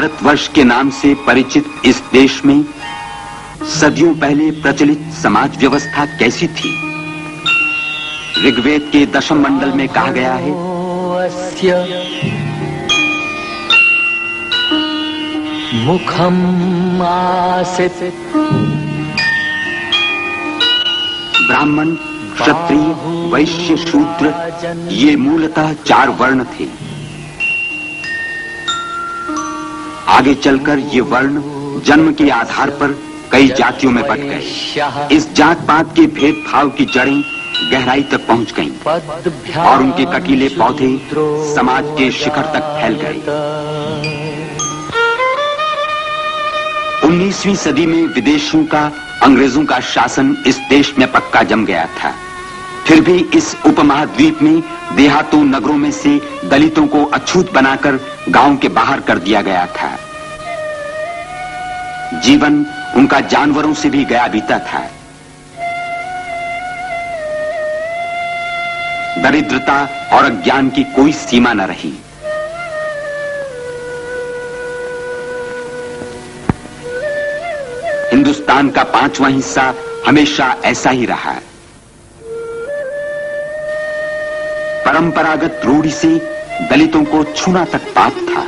भारतवर्ष के नाम से परिचित इस देश में सदियों पहले प्रचलित समाज व्यवस्था कैसी थी? ऋग्वेद के दशम मंडल में कहा गया है, मुखम आसित ब्राह्मण, क्षत्रिय, वैश्य, शूद्र ये मूलतः 4 वर्ण थे। आगे चलकर ये वर्ण जन्म के आधार पर कई जातियों में बंट गए। इस जात पात के भेदभाव की जड़ें गहराई तक पहुंच गईं और उनके कटीले पौधे समाज के शिखर तक फैल गए। 19वीं सदी में विदेशियों का, अंग्रेजों का शासन इस देश में पक्का जम गया था। फिर भी इस उपमहाद्वीप में देहातों, नगरों में से दलितों को अछूत बनाकर गांव के बाहर कर दिया गया था। जीवन उनका जानवरों से भी गया बीता था। दरिद्रता और अज्ञान की कोई सीमा न रही। हिंदुस्तान का 5वां हिस्सा हमेशा ऐसा ही रहा। परंपरागत रूढ़ी से दलितों को छूना तक पाप था।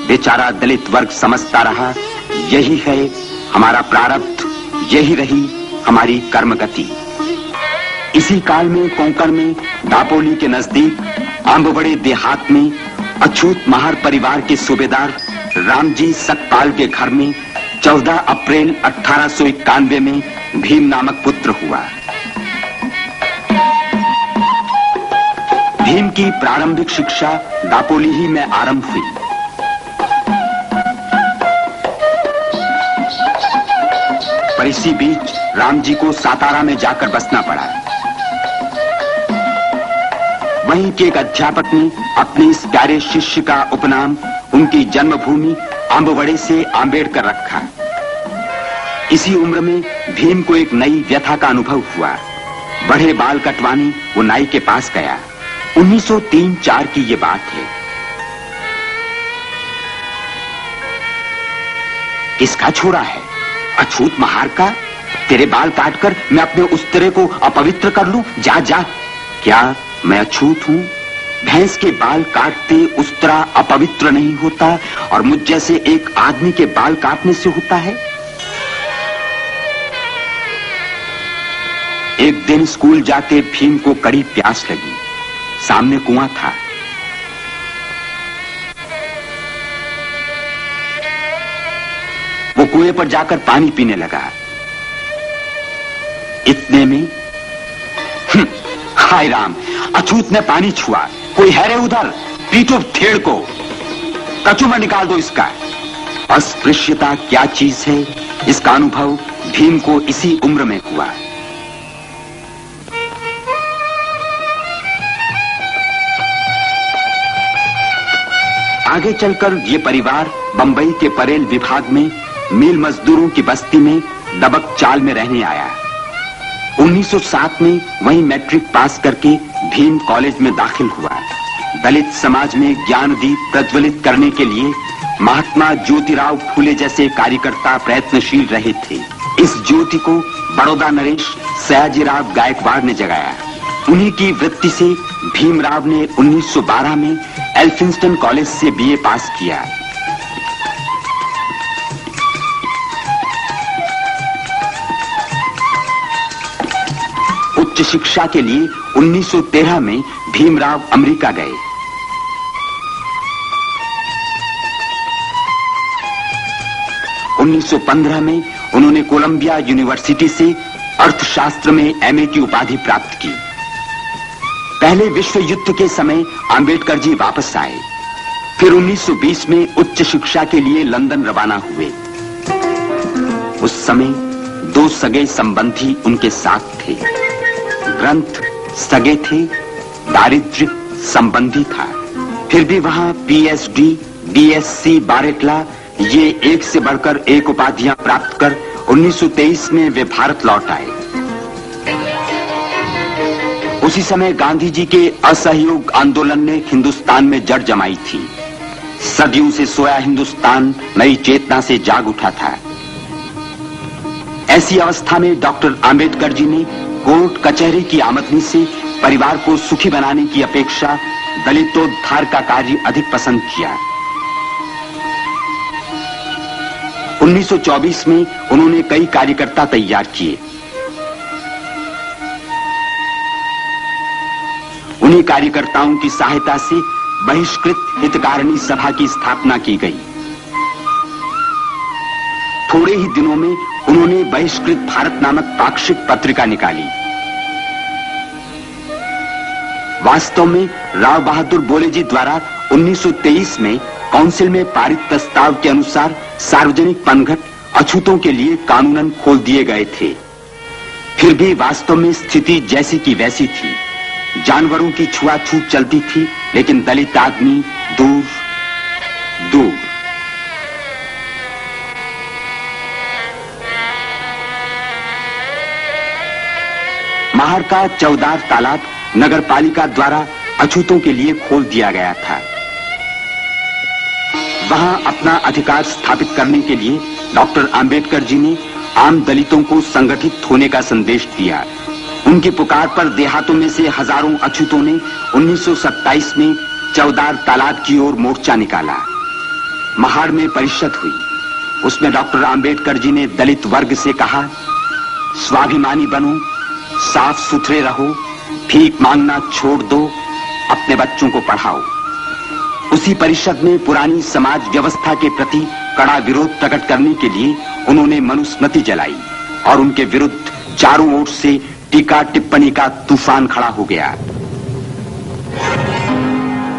बेचारा दलित वर्ग समझता रहा, यही है हमारा प्रारब्ध, यही रही हमारी कर्मगति। इसी काल में कोंकण में दापोली के नजदीक आंबवड़े देहात में अछूत महार परिवार के सूबेदार रामजी सकपाल के घर में 14 अप्रैल 1891 में भीम नामक पुत्र हुआ। भीम की प्रारंभिक शिक्षा दापोली ही में आरंभ हुई। पर इसी बीच रामजी को सातारा में जाकर बसना पड़ा। वहीं के एक अध्यापक ने अपने इस प्यारे शिष्य का उपनाम उनकी जन्मभूमि आंबवड़े से आंबेडकर रखा। इसी उम्र में भीम को एक नई व्यथा का अनुभव हुआ। बड़े बाल कटवाने वो नाई के पास गया। 1903-4 की ये बात है। किसका छोरा है? अछूत महार का? तेरे बाल काटकर मैं अपने उस्तरे को अपवित्र कर लूं? जा जा। क्या मैं अछूत हूं? भैंस के बाल काटते उस्तरा अपवित्र नहीं होता और मुझ जैसे एक आदमी के बाल काटने से होता है? एक दिन स्कूल जाते भीम को कड़ी प्यास लगी। सामने कुआं था। वो कुएं पर जाकर पानी पीने लगा। इतने में हाय राम, अछूत ने पानी छुआ। कोई है रे उधर? पीटो थेड़ को, कचूमर निकाल दो इसका। अस्पृश्यता क्या चीज है, इसका अनुभव भीम को इसी उम्र में हुआ। आगे चलकर ये परिवार बंबई के परेल विभाग में मील मजदूरों की बस्ती में दबक चाल में रहने आया। 1907 में वहीं मैट्रिक पास करके भीम कॉलेज में दाखिल हुआ। दलित समाज में ज्ञान दीप प्रज्वलित करने के लिए महात्मा ज्योतिराव फूले जैसे कार्यकर्ता प्रयत्नशील रहे थे। इस ज्योति को बड़ौदा नरेश सयाजीराव गायकवाड़ ने जगाया। उन्हीं की वृत्ति से भीमराव ने 1912 में एल्फिंस्टन कॉलेज से बीए पास किया। उच्च शिक्षा के लिए 1913 में भीमराव अमेरिका गए। उन्नीस 1915 में उन्होंने कोलंबिया यूनिवर्सिटी से अर्थशास्त्र में एमए की उपाधि प्राप्त की। पहले विश्व युद्ध के समय अंबेडकर जी वापस आए। फिर 1920 में उच्च शिक्षा के लिए लंदन रवाना हुए। उस समय 2 सगे संबंधी उनके साथ थे। ग्रंथ सगे थे, दारिद्र्य संबंधी था। फिर भी वहां पीएचडी, डीएससी, बारेटला ये एक से बढ़कर एक उपाधियां प्राप्त कर 1923 में वे भारत लौट आए। उसी समय गांधी जी के असहयोग आंदोलन ने हिंदुस्तान में जड़ जमाई थी। सदियों से सोया हिंदुस्तान नई चेतना से जाग उठा था। ऐसी अवस्था में डॉक्टर आंबेडकर जी ने कोर्ट कचहरी की आमदनी से परिवार को सुखी बनाने की अपेक्षा दलितोद्धार का कार्य अधिक पसंद किया। 1924 में उन्होंने कई कार्यकर्ता तैयार किए। उन्हीं कार्यकर्ताओं की सहायता से बहिष्कृत हितकारिणी सभा की स्थापना की गई। थोड़े ही दिनों में उन्होंने बहिष्कृत भारत नामक पाक्षिक पत्रिका निकाली। वास्तव में राव बहादुर बोले जी द्वारा 1923 में काउंसिल में पारित प्रस्ताव के अनुसार सार्वजनिक पनघट अछूतों के लिए कानूनन खोल दिए गए थे। फिर भी वास्तव में स्थिति जैसी की वैसी थी। जानवरों की छुआछूत चलती थी, लेकिन दलित आदमी दूर दूर। महार का चौदार तालाब नगरपालिका द्वारा अछूतों के लिए खोल दिया गया था। वहां अपना अधिकार स्थापित करने के लिए डॉक्टर आंबेडकर जी ने आम दलितों को संगठित होने का संदेश दिया। उनकी पुकार पर देहातों में से हजारों अछूतों ने 1927 में चौदार तालाब की ओर मोर्चा निकाला। महाड़ में परिषद हुई। उसमें डॉक्टर आंबेडकर जी ने दलित वर्ग से कहा, स्वाभिमानी बनो, साफ सुथरे रहो, भीख मांगना छोड़ दो, अपने बच्चों को पढ़ाओ। उसी परिषद में पुरानी समाज व्यवस्था के प्रति कड़ा विरोध प्रकट करने के लिए उन्होंने मनुस्मृति जलाई और उनके विरुद्ध चारों ओर से टीका टिप्पणी का तूफान खड़ा हो गया।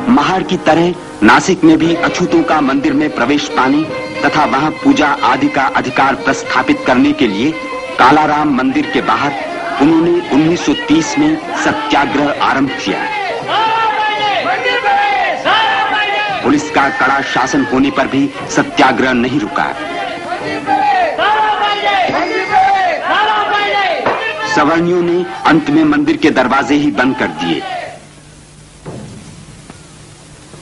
महाड़ की तरह नासिक में भी अछूतों का मंदिर में प्रवेश पाने तथा वहां पूजा आदि का अधिकार प्रस्थापित करने के लिए कालाराम मंदिर के बाहर उन्होंने 1930 में सत्याग्रह आरंभ किया। पुलिस का कड़ा शासन होने पर भी सत्याग्रह नहीं रुका। सवर्णियों ने अंत में मंदिर के दरवाजे ही बंद कर दिए।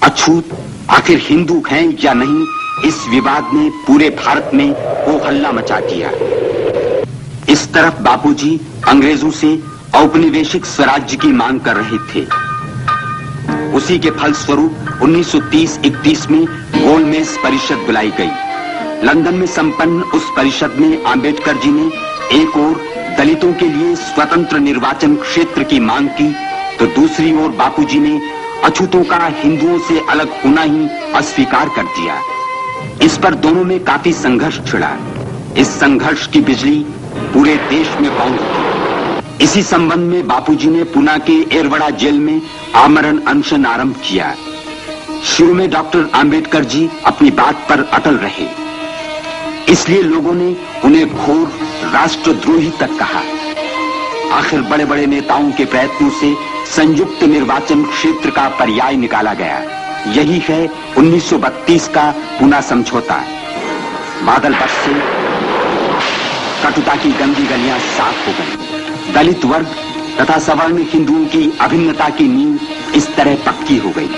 अछूत आखिर हिंदू हैं या नहीं, इस विवाद ने पूरे भारत में हो हल्ला मचा दिया। इस तरफ बापूजी अंग्रेजों से औपनिवेशिक स्वराज्य की मांग कर रहे थे। उसी के फलस्वरूप 1930-31 में गोलमेज परिषद बुलाई गई। लंदन में संपन्न उस परिषद में आंबेडकर जी ने एक ओर दलितों के लिए स्वतंत्र निर्वाचन क्षेत्र की मांग की, तो दूसरी ओर बापूजी ने अछूतों का हिंदुओं से अलग होना ही अस्वीकार कर दिया। इस पर दोनों में काफी संघर्ष छिड़ा। इस संघर्ष की बिजली पूरे देश में कौंध उठी। इसी संबंध में बापूजी ने पुणे के एरवड़ा जेल में आमरण अनशन आरंभ किया। शुरू में डॉक्टर आंबेडकर जी अपनी बात पर अटल रहे, इसलिए लोगों ने उन्हें घोर राष्ट्रद्रोही तक कहा। आखिर बड़े बड़े नेताओं के प्रयत्नों से संयुक्त निर्वाचन क्षेत्र का पर्याय निकाला गया। यही है 1932 का पुणे समझौता। बादल बरसे, कटुता की गंदी गलियां साफ हो गई। दलित वर्ग तथा सवर्ण हिंदुओं की अभिन्नता की नींव इस तरह पक्की हो गई।